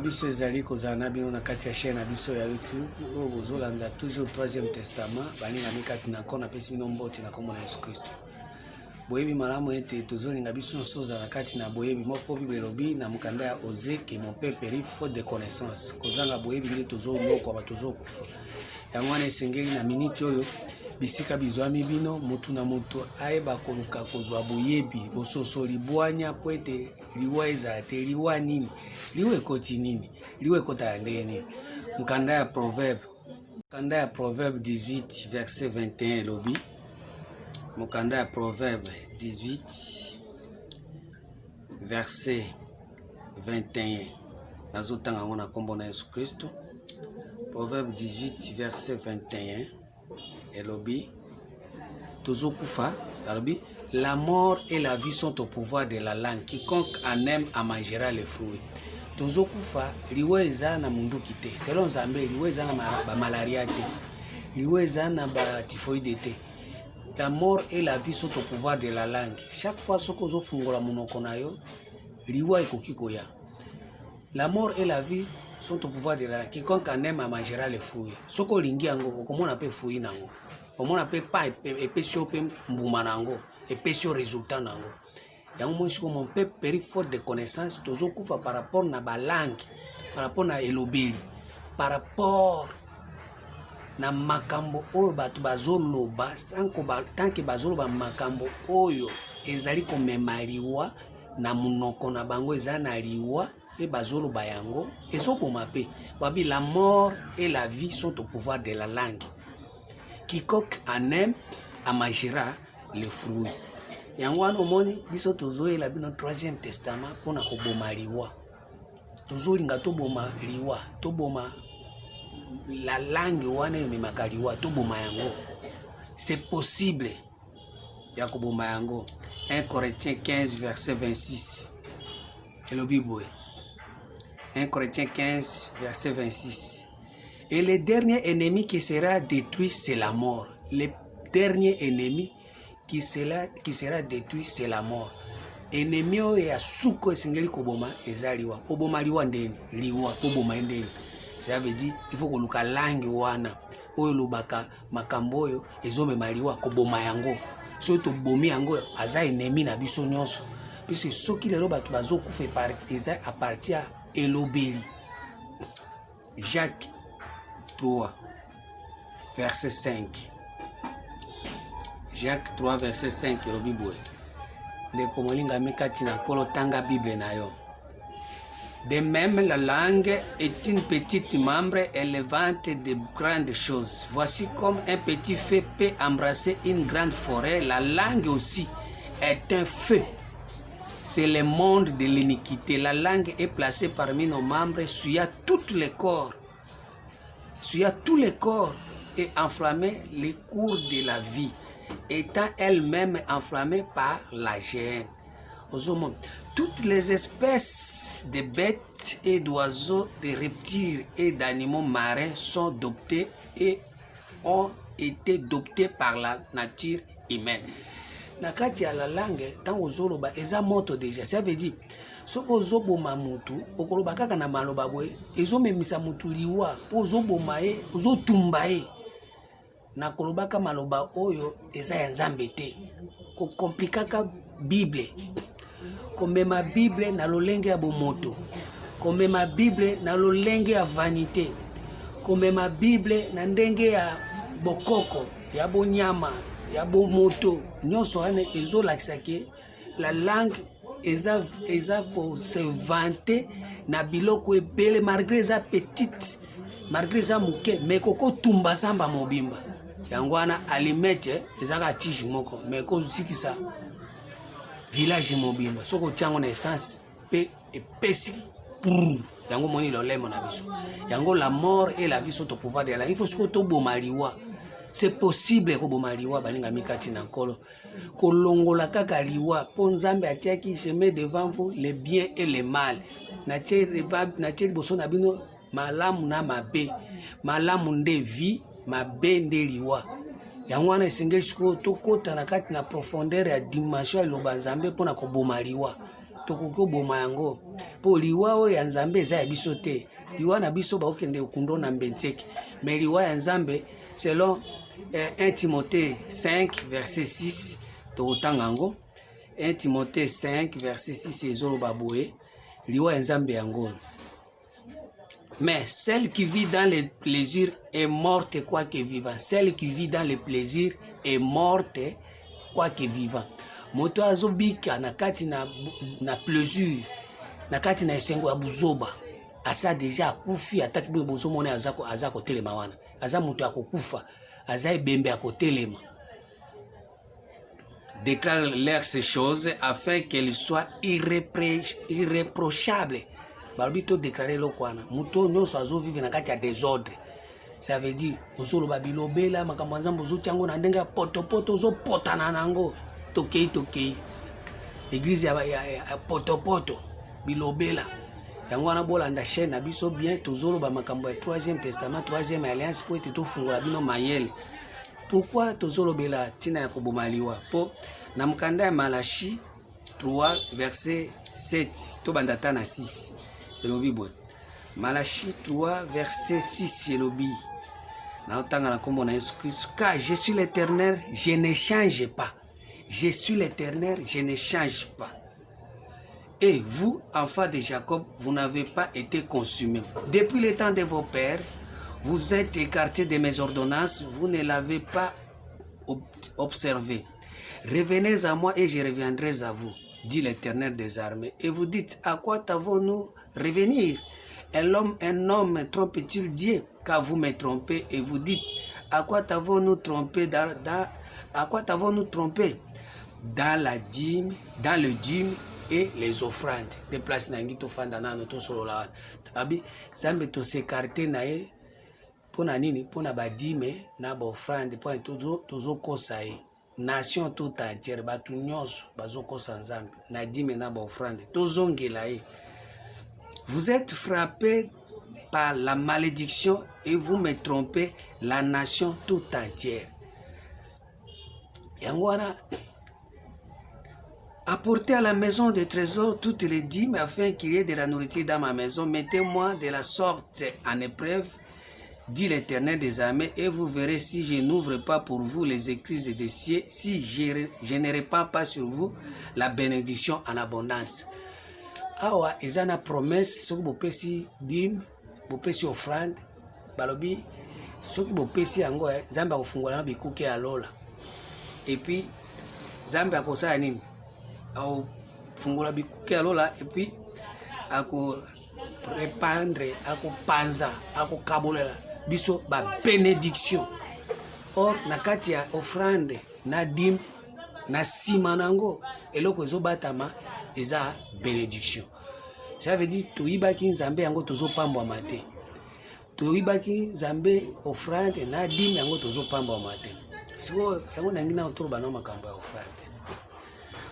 biso ezali kozala na bino na kati ya chaîne na biso ya YouTube oyo bozolanda toujours troisième testament baninga mikati na kona pesi bino mbote na kombo na Yesu Kristo. Boyebi malamu ete tozolinga biso nyonso ozala na kati na boyebi moko Bible elobi na mokanda ya Osée que mon peuple périt faute de connaissance. Kozanga boyebi nde tozolokwa ba tozokufa. Yango wana esengeli na minute oyo bisika bizwami bino mutu na mutu ayeba koluka kozwa boyebi bososo libwanya po ete liwa ezala te liwa nini liwe koti nini liwe kota ya ndeni. Mkanda ya Proverbe 18 verset 21 elobi mkanda ya Proverbe 18 verset 21 nazotanga ngona kombo na Yesu Kristo. Proverbe 18 verset 21 elobi tozokufa elobi la mort et la vie sont au pouvoir de la langue, quiconque en aime en mangera les fruits. Tozokufa liwe eza na munduki te selon Nzambe, liwe eza na ba malaria te, liwe eza na ba typhoïde te. La mort et la vie sont au pouvoir de la langue. Chaque fois soko zo fungola monoko na yo liwa ekoki koya. La mort et la vie sont au pouvoir de la langue, quiconque en aime en mangera les fruits. Soko lingi yango okomona pe fruit nango, okomona pe pa epesio pe mbuma nango, epesio résultat nango. Yango monsi ko mon peuple périt faute de connaissance. Tozokufa par rapport na ba langue, par rapport na elobeli, par rapport na makambo oyo batu bazoloba tanke bazoloba makambo oyo ezali komema liwa na munoko na bango eza na liwa pe bazoloba yango ezokoma pe babi la mort et la vie sont au pouvoir de la langue, quiconque en aime en mangera les fruits. Yango wana omoni biso tozoyela bino troisième testament pona koboma liwa, tozolinga toboma liwa, toboma la langue wana ememaka liwa, toboma yango. C'est possible ya koboma yango. 1 Corinthiens 15 verset 26 elobi boye. 1 Corinthiens 15 verset 26. Et le dernier ennemi qui sera détruit c'est la mort. Le dernier ennemi qui sera détruit c'est la mort. Ennemi oyo ya suko esengeli koboma eza liwa. Oboma liwa ndeni liwa oboma ndeni. Ça veut dire il faut koluka langue wana oyo lobaka makambo oyo ezomema liwa koboma yango. So to bomi yango aza ennemi na biso nyonso. Puisque soki lelo bato bazokufa eza à partir elobeli. Jacques 3 verset 5. Jacques 3 verset 5 elobi boye. Ndeko molinga mikati na kolo tanga Bible na yo. De même, la langue est une petite membre élevante de grandes choses. Voici comme un petit feu peut embrasser une grande forêt. La langue aussi est un feu. C'est le monde de l'iniquité. La langue est placée parmi nos membres, souillant tous les corps. Souillant tous les corps et enflammée les cours de la vie, étant elle-même enflammée par la gêne. Toutes les espèces de bêtes et d'oiseaux, de reptiles et d'animaux marins sont adoptés et ont été adoptés par la nature humaine. Nakati ya la langue, tant ozoloba eza moto déjà. Ça veut dire, soko ozoboma mutu, okoloba kaka na maloba boye, ezomemisa mutu liwa, po ozoboma ye, ozotumba ye. Na kolobaka maloba oyo eza ya Nzambe te. Ko komplikaka Bible. Komema Bible na lolenge ya bomoto. Komema Bible na lolenge ya vanité. Komema Bible na ndenge ya bokoko, ya bonyama, ya bomoto. Nyonso ane ezolakisa ke la langue eza ko se vanter na biloko ebele malgré eza petite, malgré eza muke, mais koko tumba samba mobimba. Yango wana alimete ezaka tige moko, mais ko zikisa village mobimba soko tiango na essence pe epesi pour yango moni lolemo na biso. Yango la mort et la vie sont au pouvoir de la langue. Il faut soko to boma liwa. C'est possible ko boma liwa balinga mikati na nkolo kolongola kaka liwa po Nzambe atiaki chemin devant vous le bien et le mal. Na tie boso na bino malamu na mabe, malamu nde vie, mabe nde liwa. Yango wana esengeli siko tokota na kati na profondeur ya dimension ya loba Nzambe pona koboma liwa. tokoko boma yango po liwa o ya nzambe eza ya biso te. Liwa na biso ba okende okundo na mbenteke, mais liwa ya nzambe selon 1 Timothée 5 verset 6 tokotanga yango. 1 Timothée 5 verset 6 ezoloba boye liwa ya nzambe yango. Mais celle qui vit dans les plaisirs est morte quoique vivant. Celle qui vit dans les plaisirs est morte quoique vivant. Moto azobika na kati na plaisir, na kati na esengo ya buzoba, asa deja akufi ataki bo bozomona azako telema wana. Aza moto akokufa, aza ebembe akotelema. Déclare-leur ces choses afin qu'elles soient irréprochables. Balbito déclarer lo kwana. Muto nyonso azovive na kati ya désordre. Ça veut dire osolo babilobela makambo nzambo zotiango na ndenga potopoto zo potana nango. Tokei. Église ya potopoto bilobela. Yango wana bolanda chaîne na biso bien tozolo ba makambo ya 3e testament, 3e alliance po ete tofungola bino mayele. Pourquoi tozolo bela tina ya kobomaliwa? Po na mkanda ya Malachi 3 verset 7 to bandata na 6. Elobi bon. Malachi 3 verset 6 elobi. Na otanga na kombo na Yesu Christ. Car je suis l'Éternel, je ne change pas. Je suis l'Éternel, je ne change pas. Et vous, enfants de Jacob, vous n'avez pas été consumés. Depuis le temps de vos pères, vous êtes écartés de mes ordonnances, vous ne l'avez pas observé. Revenez à moi et je reviendrai à vous, dit l'Éternel des armées. Et vous dites, à quoi t'avons-nous revenir? Un homme trompe-t-il Dieu? Car vous me trompez et vous dites, à quoi t'avons-nous trompé à quoi t'avons-nous trompé? Dans la dîme, dans le dîme et les offrandes. Les places n'angito fandana noto solo la. Abi zambe to s'écarter nae pona nini pona ba dîme na ba offrande po tozo kosae. Nation tout entière batu nyonso bazo kosa nzambe na dîme na ba offrande tozongela e. Vous êtes frappés par la malédiction et vous me trompez la nation tout entière. Yangwana apportez à la maison des trésors toutes les dîmes afin qu'il y ait de la nourriture dans ma maison. Mettez-moi de la sorte en épreuve, dit l'Éternel des armées, et vous verrez si je n'ouvre pas pour vous les écluses des cieux, si je ne répands pas sur vous la bénédiction en abondance. Awa ezana promesse soki bopesi dîme, bopesi offrande, balobi soki bopesi yango Nzambe akofungola bikuke alola. Et puis Nzambe akosala nini? Au fungola bikuke alola et puis ako répandre, ako panza, ako kabolela biso ba bénédiction. Or nakati ya offrande na dîme na sima nango eloko ezobatama eza bénédiction. Ça veut dire toyibaki Nzambe yango tozopambwa mate. Toyibaki Nzambe offrande na dîme yango tozopambwa mate. Siko yango nangina otoro bana makambo ya offrande.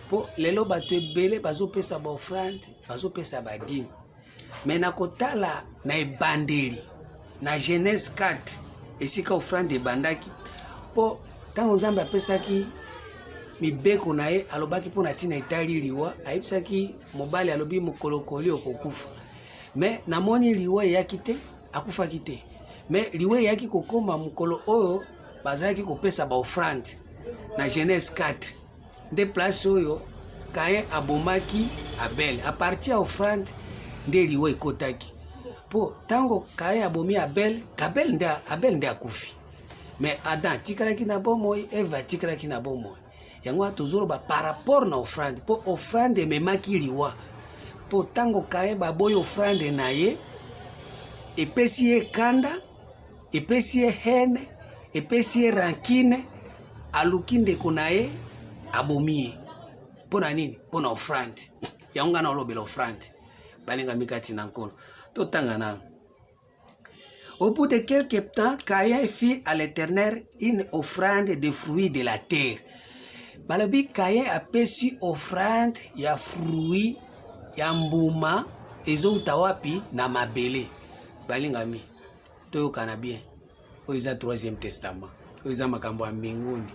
Po lelo bato ebele bazopesa ba offrande, bazopesa ba dîme. Mais na kotala na ebandeli na Genèse 4 esika offrande ebandaki po tango Nzambe apesaki mibeko na ye alobaki po na tina etali liwa ayebisaki mobali alobi mokolokoli okokufa. Mais namoni liwa eyaki te akufaki te. Mais liwa eyaki kokoma mokolo oyo bazaki kopesa ba offrande na Genèse 4 de place oyo Caïn abomaki Abel. A partir ya offrande nde liwa ekotaki. Po tango Caïn abomi Abel Abel nde akufi. Mais Adam tikalaki na bomoi, Eva tikalaki na bomoi. Yango tozoloba par rapport na offrande. Po offrande memaki liwa. Po tango Caïn baboyi offrande na ye, epesi ye kanda, epesi ye haine, epesi ye rancune, aluki ndeko na ye abomi ye. Pona nini? Pona offrande. Yango na olobela offrande. Balinga mikati na nkolo. Totanga na. Au bout de quelques temps, Caïn fit à l'Éternel une offrande de fruits de la terre. Balabi Caïn a pesi offrande ya fruits ya mbuma ezo utawapi na mabele. Balingami. Toyokana bien. Oiza 3e testament. Oiza makambo ya mbinguni.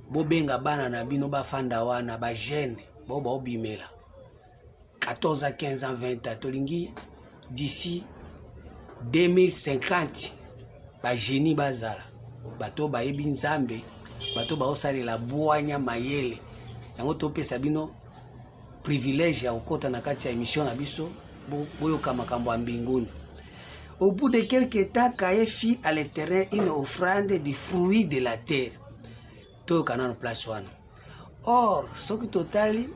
Bobenga bana na bino bafanda wana ba jeune bo obimela. 14 à 15 ans, 20 ans, tolingi d'ici 2050, ba génie bazala, bato ba yebi nzambe, bato ba osale la boanya mayele, yango tope sabino privilège ya okota na kati ya émission na biso, boyoka makambo ya mbinguni. Au bout de quelques temps, Caïn fit à l'Éternel une offrande du fruit de la terre. Toyoka na place wana. Or, ce qui totali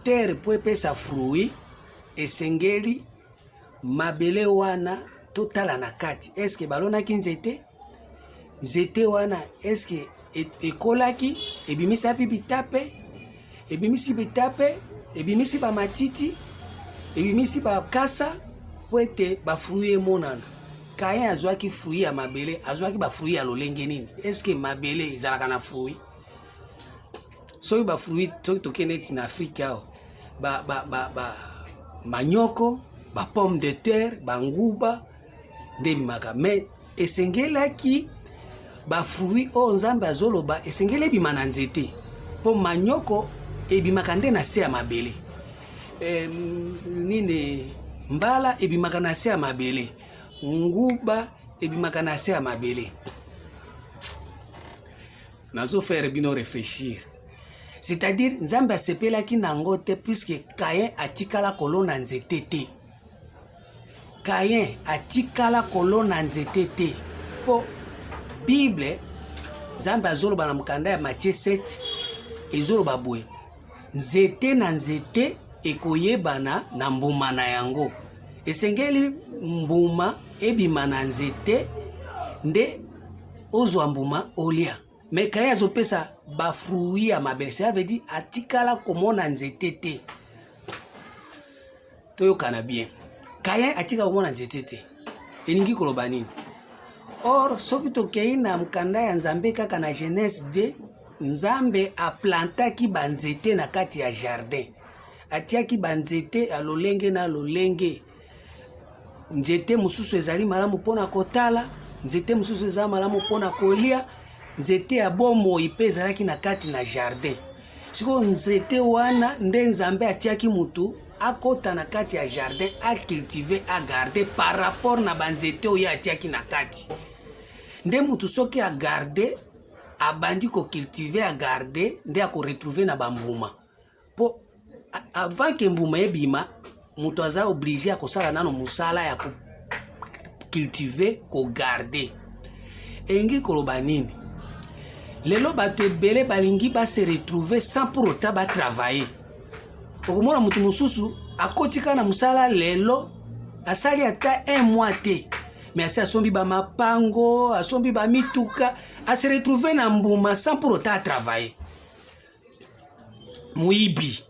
terre peut pe sa fruit esengeli mabele wana totala na kati. Est-ce que balonaki nzete? Nzete wana est-ce que ekolaki ebimisa pi bitape? Ebimisi bitape, ebimisi ba matiti, ebimisi ba kasa po ete ba fruit emonana. Caïn azwaki fruit ya mabele, azwaki ba fruit ya lolenge nini? Est-ce que mabele ezalaka na fruit? Soki ba fruit soki tokende ti na Afrika manioko, ba pomme de terre, ba nguba nde bimaka. Mais esengelaki ba fruit o nzambe azoloba esengeli ebima na nzete. Po manioko ebimaka nde na se ya mabele. Nini mbala ebimaka na se ya mabele. Nguba ebimaka na se ya mabele. Nazo faire bino réfléchir. C'est-à-dire, Nzambe sepelaki nango te puisque Caïn atikala kolona nzete te. Caïn atikala kolona nzete te. Po Bible, Nzambe azoloba na mukanda ya Matthieu 7, ezoloba boye. Nzete na nzete ekoyebana na mbuma na yango. Esengeli mbuma ebima na nzete nde ozwa mbuma olia. Mais Caïn azopesa ba fruit ya mabele, ça veut dire atikala komona nzete te. Toyokana bien. Caïn atika komona nzete te. Elingi koloba nini? Or soki tokei na mkanda ya Nzambe kaka na Genèse 2, Nzambe aplantaki ba nzete na kati ya jardin. Atiaki ba nzete ya lolenge na lolenge. Nzete mususu ezali malamu pona kotala, nzete mususu ezali malamu pona kolia. Nzete ya bomo ipe ezalaki na kati na jardin. Siko nzete wana nde Nzambe atiaki mutu akota na kati ya jardin, a cultiver, a garder par rapport na banzete oyo atiaki na kati. Nde mutu soki a garder, abandi ko cultiver, a garder, nde ako retrouver na bambuma. Po avant que mbuma ebima, mutu aza obligé a kosala nano musala ya ko cultiver, ko garder. Engi koloba nini? Lelo bato ebele balingi ba se retrouver sans pour autant ba travailler. Okomona mutu mususu akotika na musala lelo asali ata 1 mois te. Mais asi asombi ba mapango, asombi ba mituka, a se retrouver na mbuma sans pour autant travailler. Muibi.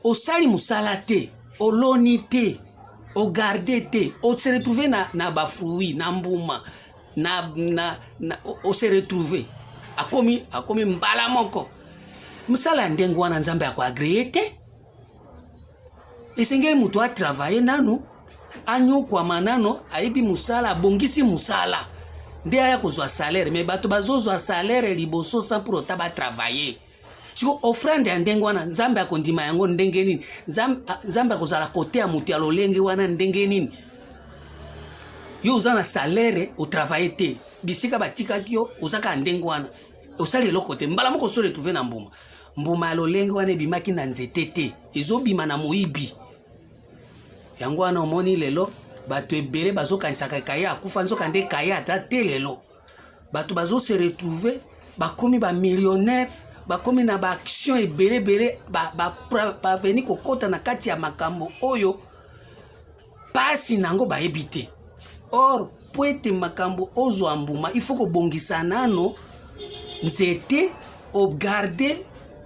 Osali musala te, oloni te, o garder te, o se retrouver na ba fruit, na mbuma. O se retrouver akomi mbala moko musala ndengo wana Nzambe akwa agréé te. Esengeli mutu a travailler nanu anyokwa manano aibi musala abongisi musala nde aya kozwa salaire. Mais bato bazozwa salaire liboso sans pour autant ba travailler. Siko offrande ya ndengo wana Nzambe akondima yango ndenge nini? Nzambe akozala kote ya mutu ya lolenge wana ndenge nini? Yo uzana salaire au travail te. Bisika batika kyo uzaka ndengo wana. Osali eloko te. Mbala moko so retrouver na mbuma. Mbuma lolenge wana ebimaki na nzete te. Ezobima na moyibi. Yango wana omoni lelo bato ebele bazokanisaka Caïn akufa nzoka nde Caïn ata te lelo. Bato bazo se retrouver bakomi ba millionnaire, bakomi na ba action ebele ba venir kokota na kati ya makambo oyo pasi nango ba ebite. Or, po ete makambo ozwa mbuma, il faut ko bongisa nano nzete, o garder,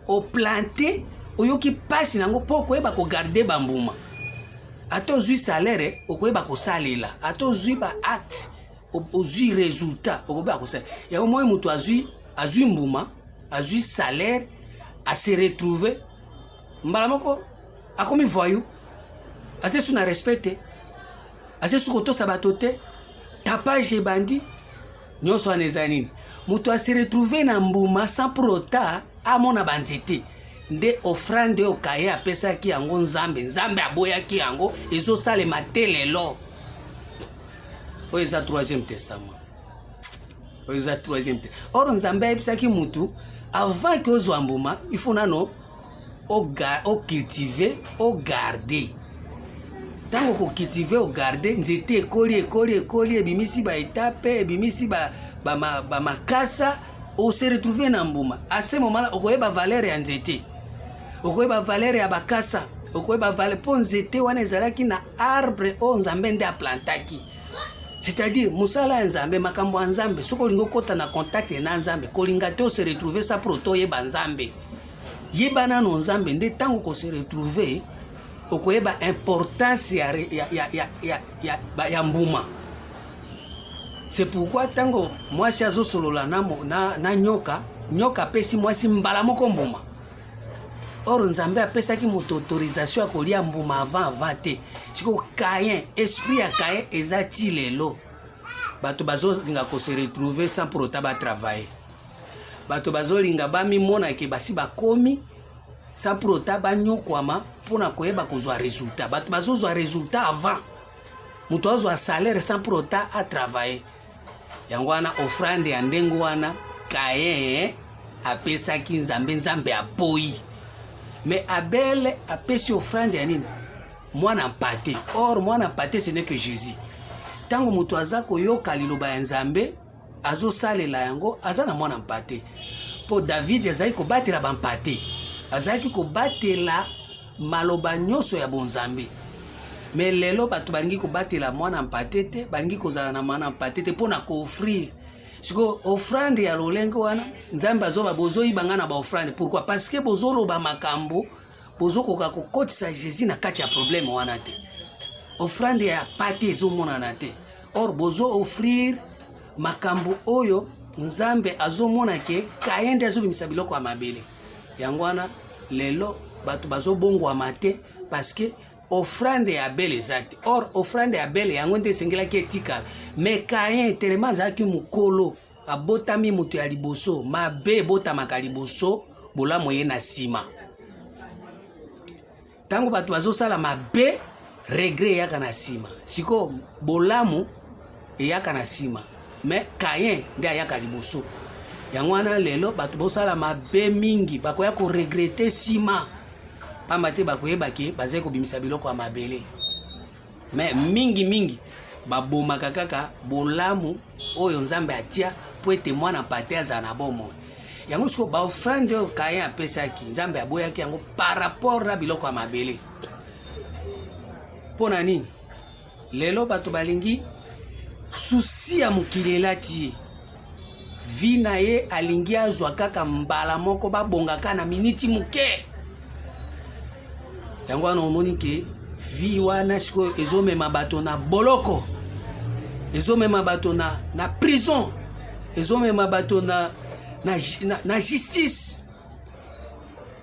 o planter, oyoki pasi nango po koyeba ko garder bambuma. Ato ozwi salaire, okoyeba ko salela. Ato ozwi ba acte, ozwi résultat, okoyeba ko salela. Yako moi mutu azwi mbuma, azwi salaire, a se retrouver. Mbala moko akomi voyou. Ase sou na respecte. Ase sou koto sabatote. Tapage bandi. Nyonso anezanini. Mutu a se retrouver na mbuma sans pour autant amona banzete. nde offrande oyo Kain apesaki yango Nzambe, Nzambe aboyaki yango ezosalema te lelo. Oyo eza 3e testament. Oyo eza 3e testament. Or Nzambe ayebisaki mutu avant que ozwa mbuma, il faut nano o cultiver, o garder. Tango ko cultiver, o garder, nzete ekoli ebimisi ba étape, ebimisi ba makasa, o se retrouver na mbuma. À ce moment-là, okoyeba valeur ya nzete. Okoyeba valeur ya bakasa. Okoyeba valeur po nzete wana ezalaki na arbre o Nzambe nde aplantaki. C'est-à-dire, musala Nzambe, makambo Nzambe, soko lingo kota na contact na Nzambe, kolinga te o se retrouver sa proto yeba Nzambe. Yeba na no Nzambe nde tango ko se retrouver, okoyeba importance ya mbuma. C'est pourquoi tango mwasi azosolola na nyoka pesi mwasi mbala moko mbuma. Or Nzambe apesaki moto autorisation ya kolia mbuma avant te. Siko Kain, esprit ya Kain ezati lelo. Bato bazo linga ko se retrouver sans pour autant ba travailler. Bato bazo linga ba mimona ke basi bakomi sans pour autant ba nyokwama pona koyeba kozwa résultat. Bato bazo zwa résultat avant. Muto azwa salaire sans pour autant à travailler. Yango wana offrande ya ndengo wana Kain apesaki Nzambe apoyi. Mais Abel apesi offrande ya nini? Mwana mpate. Or mwana mpate ce n'est que Jésus. Tango mutu aza koyoka liloba ya Nzambe, azo salela yango, aza na mwana mpate. Po David azali kobatela ba mpate. Azali kobatela maloba nyonso ya bonzambe. Mais lelo bato balingi kobatela mwana mpate te, balingi kozala na mwana mpate te pona ko offrir. Siko offrande ya lolengo wana Nzambe azoba bozo ibanga na ba offrande. Pourquoi? Parce que bozo loba makambo, bozo koka kokotisa Jésus na kati ya problème wana te. Offrande ya pate ezomona na te. Or bozo offrir makambo oyo Nzambe azomona ke Kain nde azobimisa biloko ya mabele. Yango wana lelo bato bazo bongo amate parce que offrande ya Abel ezate. Or offrande ya Abel yango nde sengelaki etikala. Mais Kain telema azalaki mukolo, abotami mutu ya liboso, mabe botamaka liboso, bolamu ye na sima. Tango bato bazosala mabe, regret yaka na sima. Siko bolamu yaka na sima. Mais Kain nde ayaka liboso. Yango wana lelo bato bosala mabe mingi, bakoya ko regretter sima. Pamba te bakoyeba ke bazali kobimisa biloko ya mabele. Mais mingi babomaka kaka bolamu oyo Nzambe atia po ete mwana mpate aza na bomoi. Yango siko ba offrande oyo Kain apesaki Nzambe aboyaki yango par rapport na biloko ya mabele. Pona nini? Lelo bato balingi susi ya mokili elati. Vi na ye alingi azwa kaka mbala moko babongaka na miniti muke. Yango wana omoni ke vi wana siko ezomema bato na boloko. Ezomema bato na prison. Ezomema bato na justice.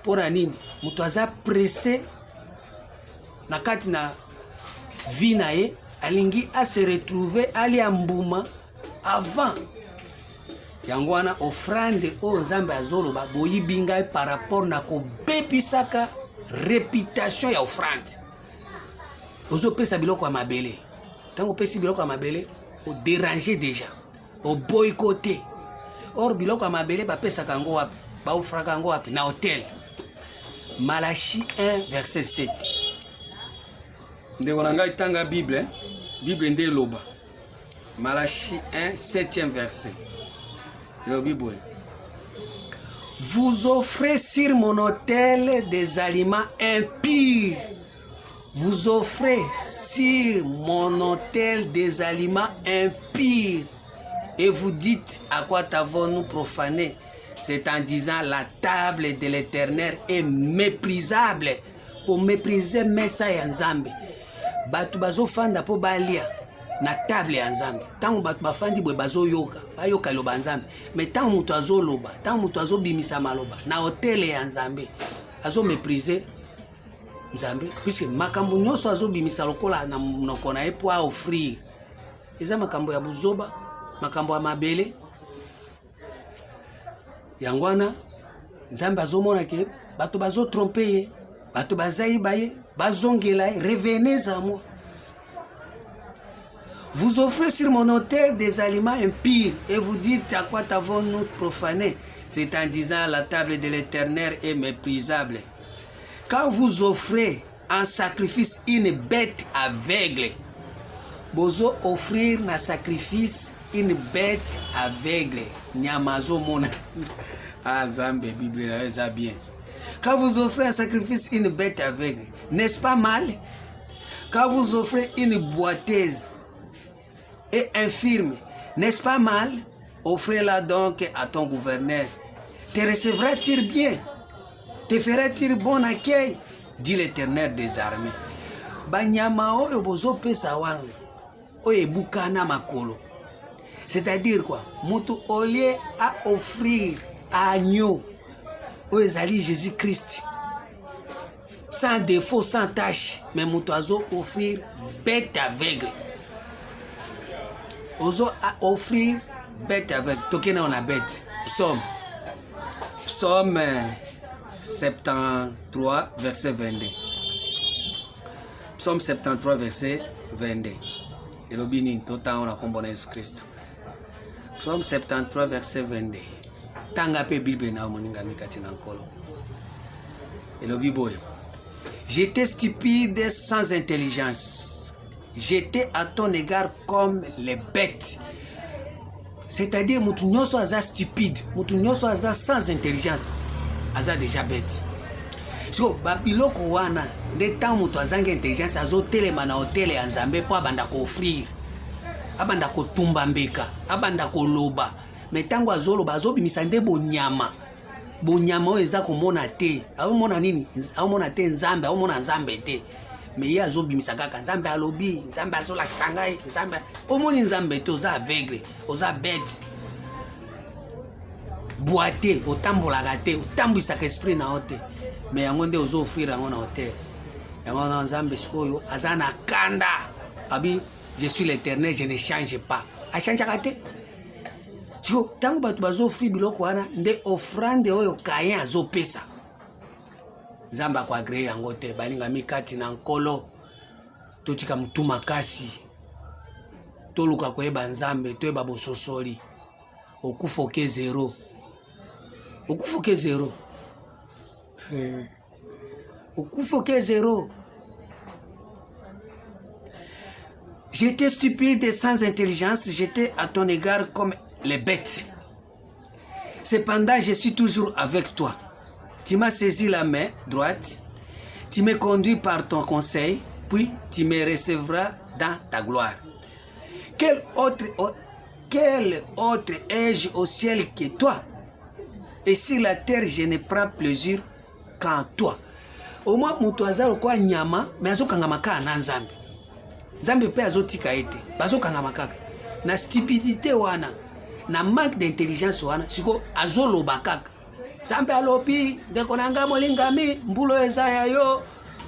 Pora nini? Mutu aza pressé na kati na vi na ye alingi a se retrouver ali ya mbuma avant. Yango wana offrande oyo Nzambe azoloba boyibinga par rapport na kobepisaka réputation ya offrande. Ozo pesa biloko ya mabele. Tango pesi biloko ya mabele, o déranger déjà, o boycotter. Or biloko ya mabele ba pesa kango wapi? Ba offra kango wapi? Na hotel. Malachi 1 verset 7. Ndeko nanga itanga Bible, Bible nde loba. Malachi 1 7e verset. Le Bible. Vous offrez sur mon autel des aliments impurs. Vous offrez sur mon autel des aliments impurs. Et vous dites, à quoi t'avons-nous profané? C'est en disant, la table de l'Éternel est méprisable. Pour mépriser Messa et Nzambe. Batu bazo fanda po balia. Na table ya Nzambe. Tango batu bafandi bwe bazo yoka. Bayoka loba Nzambe. Mais tango mutu azo loba. Tango mutu azo bimisa maloba. Na hotel ya Nzambe. Azo mépriser Nzambe. Puisque makambo nyonso azo bimisa lokola na munoko na ye po a offrir. Eza makambo ya buzoba. Makambo ya mabele. Yangwana nzambe azomona ke bato bazo tromper ye, bato bazayiba ye, bazongela ye, revenez à moi. Vous offrez sur mon autel des aliments impurs et vous dites à quoi t'avons-nous profané? C'est en disant la table de l'Éternel est méprisable. Quand vous offrez en sacrifice une bête aveugle, vous offrir un sacrifice une bête aveugle. Nyamazo mona. Ah, Zambe, Bible, ça bien. Quand vous offrez un sacrifice une bête aveugle, n'est-ce pas mal? Quand vous offrez une boiteuse et infirme, n'est-ce pas mal? Offrez-la donc à ton gouverneur. Te recevra-t-il bien? Te fera-t-il bon accueil? Dit l'Éternel des armées. Banyama oyo bozo pesa wangu oye bukana makolo. C'est-à-dire quoi? Mutu au lieu à offrir agneau oyo ezali Jésus-Christ sans défaut, sans tâche, mais mutu azo offrir bête aveugle. Ozo à offrir bête aveugle. Tokena on a bête. Psaume 73, verset 22. Psaume 73, verset 22. Et le bini, tout le temps, on a combiné Jésus-Christ. Psaume 73, verset 22. Tanga pe Bible na moninga mikati na nkolo. Et le biboy. J'étais stupide sans intelligence. J'étais à ton égard comme les bêtes. C'est-à-dire, mutu nyoso aza stupide, mutu nyoso aza sans intelligence, aza déjà bête. So, babiloko wana, nde tant mutu azange intelligence, azo telema na hotel ya Nzambe po abanda ko offrir, abanda ko tumba mbeka, abanda ko loba. Mais tango azoloba, azobimisa nde bonyama. Bonyama oyo eza komona te. Aomona nini? Aomona te Nzambe, aomona Nzambe te. Mais ye azobimisa kaka Nzambe alobi, Nzambe azolakisa ngai, Nzambe omoni Nzambe te oza aveugle, oza bête. Boite, otambolaka te, otambwisaka esprit na ote. Mais yango nde ozo offrir yango na hotel. Yango na Nzambe sikoyo aza na kanda. Abi, je suis l'Éternel, je ne change pas. A changeaka te. Siko tango bato bazo offrir biloko wana nde offrande oyo Kayin azo pesa. Nzambe kwa agree yango te, balinga mikati na nkolo totika mutu makasi toluka koyeba Nzambe toyeba bososoli okufoke zero okufoke zero. J'étais stupide et sans intelligence, j'étais à ton égard comme les bêtes. Cependant, je suis toujours avec toi. Tu m'as saisi la main droite, tu me conduis par ton conseil, puis tu me recevras dans ta gloire. Quel autre ai-je au ciel que toi? Et sur la terre, je ne prends plaisir qu'en toi. Au moins, mutu azalo kwa nyama, mais azokanga makaka na Nzambe. Nzambe pe azotika ete, bazokanga makaka. Na stupidité wana, na manque d'intelligence wana, siko azoloba kaka. Nzambe alobi, ndeko nanga molingami, mbulo eza ya yo,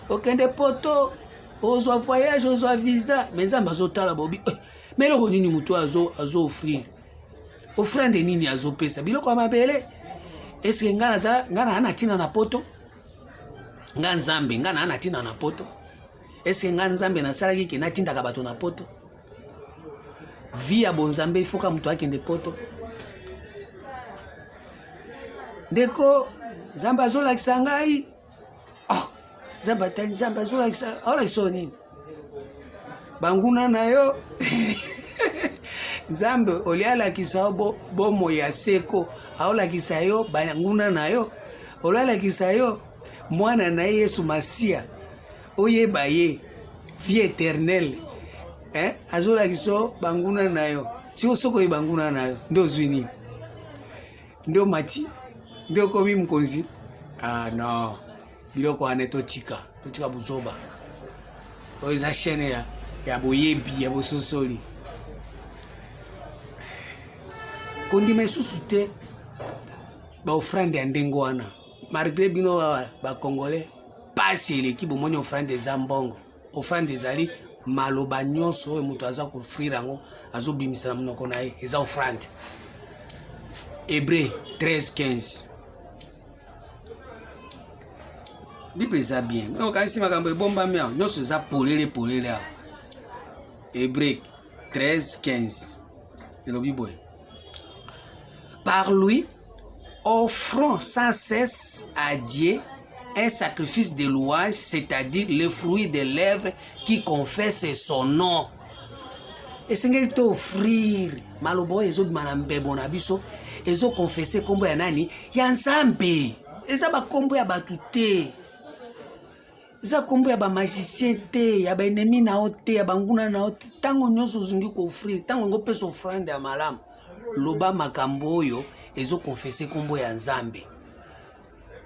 okende poto, ozwa voyage, ozwa visa. Mais Nzambe azotala bobi, mais loko nini mutu azo offrir? Offrande nini azo pesa? Biloko ya mabele. Est-ce que ngana ana tina na poto? Nga Nzambe, ngana ana tina na poto? Est-ce que nga Nzambe na salaki ke na tindaka bato na poto? Via bon Nzambe ifoka mutu akende poto. Ndeko Nzambe azolakisa ngai. Nzambe azolakisa, olakisa nini? Banguna na yo. Nzambe olialakisa bomo ya seko, aolakisa yo banguna na yo. Olialakisa yo mwana na Yesu Masia. Oyeba ye, vie éternelle. Azolakisa banguna na yo. Si soko ye banguna na yo, ndo zwini. Ndo mati. Ndio komi mkonzi. No. Biloko ane totika buzoba. Oiza chaîne ya boyebi ya bososoli. Kondime susu te ba offrande ya ndengo wana. Malgré bino ba congolais pasi eleki bomoni offrande za mbongo. Offrande ezali maloba nyonso oyo mutu aza ko offrir yango azobimisa na monoko na ye eza offrande. Hébreu 13:15. Bible est bien. Donc, ici, ma cambe bomba mia, nous sommes polélé. Hébreux 13, 15. Et le Bible. Par lui, offrons sans cesse à Dieu un sacrifice de louange, c'est-à-dire le fruit des lèvres qui confesse son nom. Et c'est ce qu'il offrir. Malobo ezo manambe bonabiso ezo confesser kombo ya nani ya Nzambe. Eza ba kombo ya batute. Eza kombo ya ba magicien te, ya ba ennemi na ote, ya banguna na ote. Tango nyoso zungi ko offrir, tango ngo pesa offrande ya malamu. Loba makambo oyo ezo confesser kombo ya Nzambe.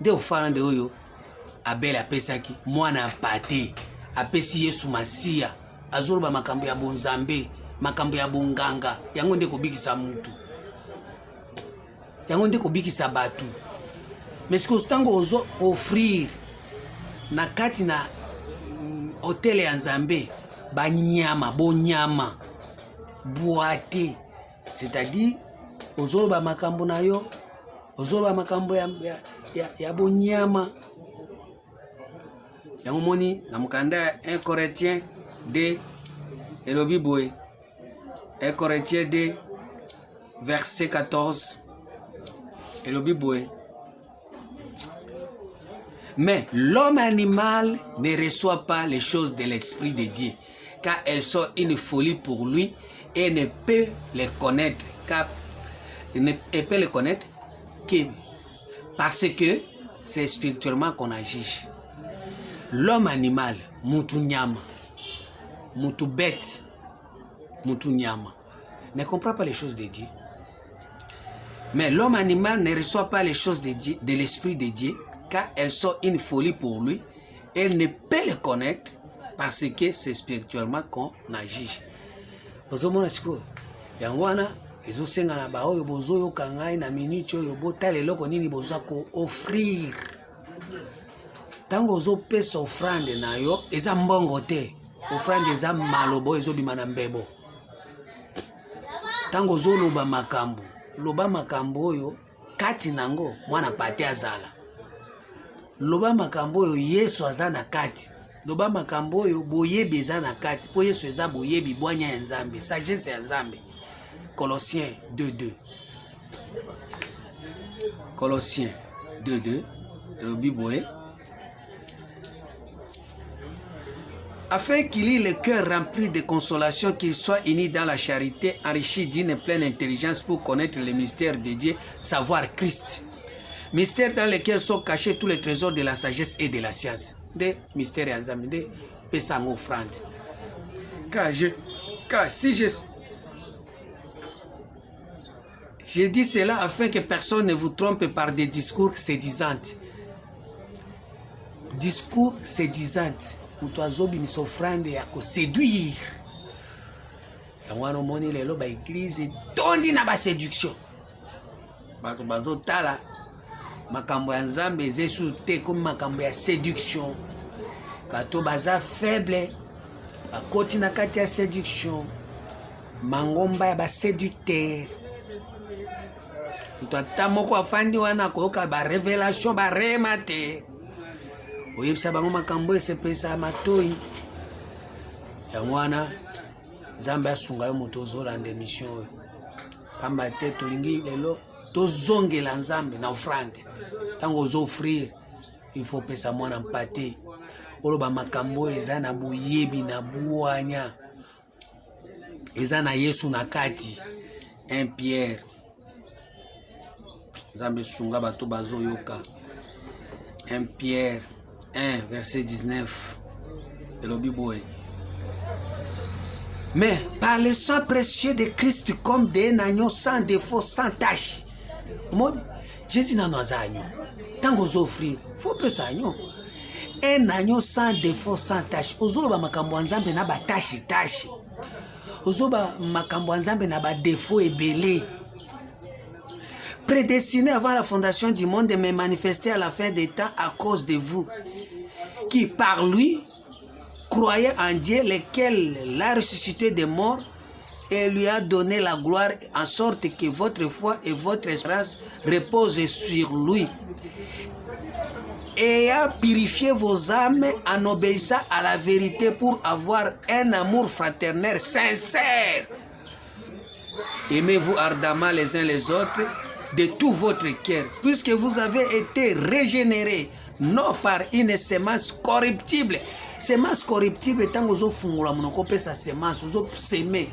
Nde ofrande oyo Abel apesaki mwana pate apesi Yesu Masia azoloba makambo ya bonzambe makambo ya bonganga yango nde kobikisa mutu yango nde kobikisa batu mais que tango ozo offrir na kati na hotel ya Nzambe banyama bonyama boate c'est-à-dire ozoloba makambo na yo ozoloba makambo ya bonyama yango moni na mukanda 1 Corinthiens 2 elobi boye 1 Corinthiens 2 verset 14 elobi boye mais l'homme animal ne reçoit pas les choses de l'esprit de Dieu car elles sont une folie pour lui et ne peut les connaître car il ne peut les connaître que parce que c'est spirituellement qu'on agit. L'homme animal, mutu nyama, mutu bête, mutu nyama, ne comprend pas les choses de Dieu. Mais l'homme animal ne reçoit pas les choses de Dieu, de l'esprit de Dieu, car elles sont une folie pour lui. Elle ne peut les connaître parce que c'est spirituellement qu'on agit. Ozomona siko, yangwana, ezo senga na ba oyo bozo yo kangai na minute oyo botala eloko nini bozo ko offrir. Tango ozo pesa offrande na yo eza mbongo te offrande eza malobo ezo bima na mbebo tango ozo loba makambo oyo kati nango mwana pate azala loba makambo oyo Yesu aza na kati loba makambo oyo boyebi eza na kati po Yesu eza boyebi bwanya ya Nzambe sagesse ya Nzambe Colossiens 2:2 Colossiens 2:2 le Bible afin qu'il ait le cœur rempli de consolation, qu'il soit uni dans la charité, enrichi d'une pleine intelligence pour connaître le mystère de Dieu, savoir Christ. Mystère dans lequel sont cachés tous les trésors de la sagesse et de la science. Des mystères et ensemble, des pesango offrande. Car si je dis cela afin que personne ne vous trompe par des discours séduisants. Discours séduisants. Mutu azobi misofrande ya ko séduire. Yangwana moni lelo ba église tondi na ba séduction. Bato bazo tala makambo ya Nzambe ezesu te comme makambo ya séduction. Bato baza faible bakoti na kati ya séduction. Mangomba ya ba séducteur. Mutu atamoko afandi wana koyoka ba révélation ba remate. Oyebisa bango makambo esepesa matoi yangwana Nzambe asunga yo moto ozolanda mission oyo pamba te tolingi lelo tozongela Nzambe na offrande tango ozo offrir il faut pesa mwana mpate oloba makambo eza na boyebi na buwanya eza na Yesu na kati 1 Pierre Nzambe sunga bato bazoyoka 1 Pierre 1 verset 19 et le Bible. Mais par le sang précieux de Christ comme d'un agneau sans défaut, sans tache. Jésus n'a pas d'agneau. Tant que vous offrir, il faut pas agneau. Un agneau sans défaut, sans tache. Ozoba makambo nzambe na ba tache. Ozoba makambo nzambe na ba défaut et belé. Prédestiné avant la fondation du monde, mais manifesté à la fin des temps à cause de vous, qui par lui croyait en Dieu, lequel l'a ressuscité des morts et lui a donné la gloire, en sorte que votre foi et votre espérance reposent sur lui. ayant purifié vos âmes en obéissant à la vérité pour avoir un amour fraternel sincère. Aimez-vous ardemment les uns les autres de tout votre cœur, puisque vous avez été régénérés, non par une sémence corruptible. Sémence corruptible, tant que vous avez sa sémence, vous avez sémé.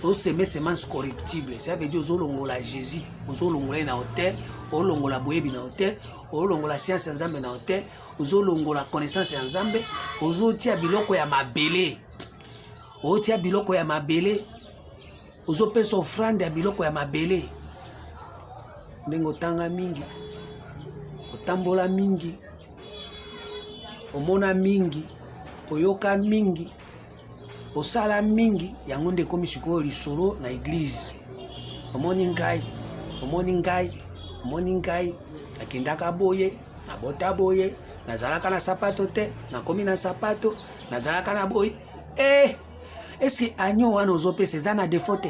Vous sémez sémence corruptible. Ça veut dire que vous avez Jésus, vous avez na hôtel, vous avez boyebi na hôtel, vous avez la science ensemble na hôtel, vous avez la connaissance ensemble, vous avez biloko ya mabele. Vous avez biloko ya mabele. Vous avez offrande ya biloko ya mabele. Ndengo tanga mingi, otambola mingi, omona mingi, oyoka mingi, osala mingi, yango nde komi sikoyo lisolo na église. Omoni ngai, nakendaka boye, nabota boye, nazalaka na sapato te, nakomi na sapato, nazalaka na boye. Est-ce que agneau wana ozopesa eza na défaut te?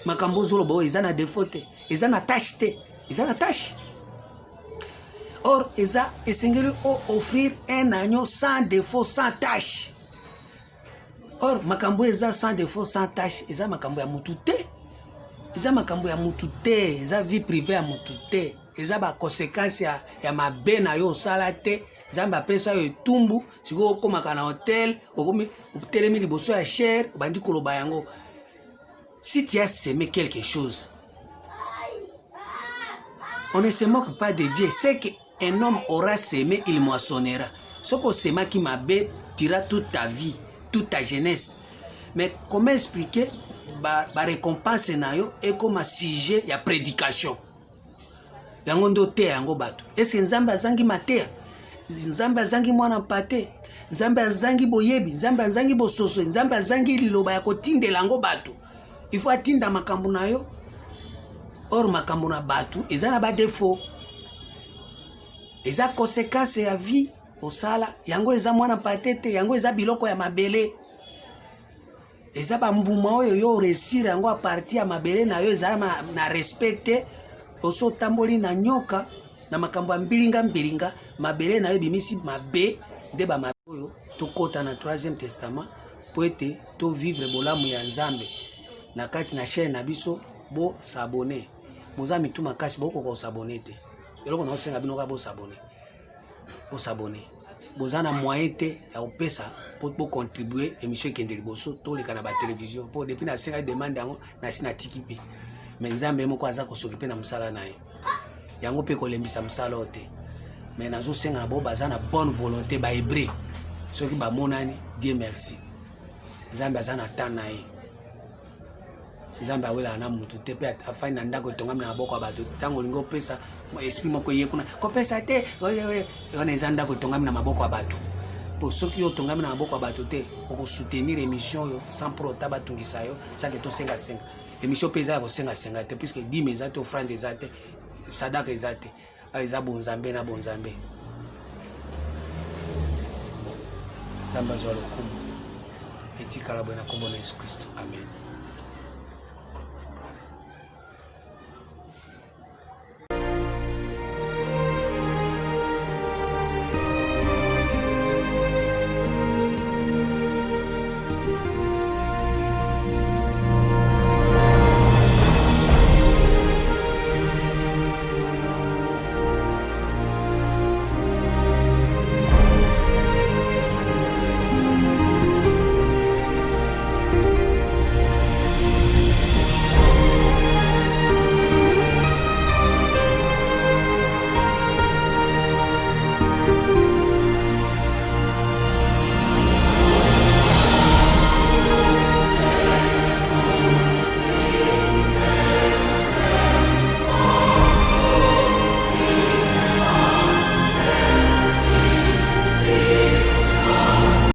Makambo ozoloba oyo eza na défaut te, eza na tâche te. Ils ont la tâche. Or, ils ont offrir un agneau sans défaut, sans tâche. Or, makambo eza sans défaut, sans tâche, ils ont makambo ya mutute. Ils ont makambo ya mutute, ils ont vie privée ya mutute. Ils ont ba conséquences ya mabe na yo salate. Ils ont ba pesa yo tumbu, siko okomaka na hotel, okomi telemi liboso ya cher, bandi koloba yango. Si tu as semé quelque chose, on ne se moque pas de Dieu. C'est qu'un homme aura semé, il moissonnera. Ce qu'on sème qui m'a bé, tira toute ta vie, toute ta jeunesse. Mais comment expliquer la récompense et comme un sujet, il y a prédication. Yangondo te yango bato. Est-ce que Nzambe azangi matea? Nzambe azangi mwana mpate? Nzambe azangi boyebi? Nzambe azangi bososo? Nzambe azangi liloba ya kotindela yango bato? Il faut atinda makambo na yo. Or makambo na batu eza na ba défaut, eza conséquence ya vie osala yango, eza mwana patete yango, eza biloko ya mabele, eza ba mbuma oyo yo réussir yango a partir ya mabele na yo, eza na respecte oso tamboli na nyoka na makambo ya mbilinga mabele na yo bimisi mabe nde ba mabe oyo tokota na 3e testament po ete to vivre bolamu ya Nzambe na kati na chaîne na biso. Bo s'abonner. Boza mitu makasi boko ko s'abonner te. Eloko na osenga bino ka bo s'abonner. Bo s'abonner. Boza na moyen te ya opesa po contribuer émission kende liboso to leka na ba télévision po depuis na senga demande yango na sina tikipe. Mais Nzambe moko aza ko s'occuper na msala na ye. Yango pe ko lembisa msala ote. Mais nazo senga na bo baza na bonne volonté ba hébreu. Soki ba monani Dieu merci. Nzambe aza na temps na ye. Nzambe awela na mutu te pe afai na ndako tongami na boko bato tango lingo pesa esprit moko yekuna ko pesa te oye wana eza ndako tongami na maboko ya bato po soki yo tongami na maboko ya bato te oko soutenir émission yo sans pro tabatungisa yo ça que to senga émission pesa ko senga te puisque 10 meza te offrande eza te sadaka eza te eza bonzambe na bonzambe. Zamba zo lokumu etikala bona kombo na Yesu Kristo, amen.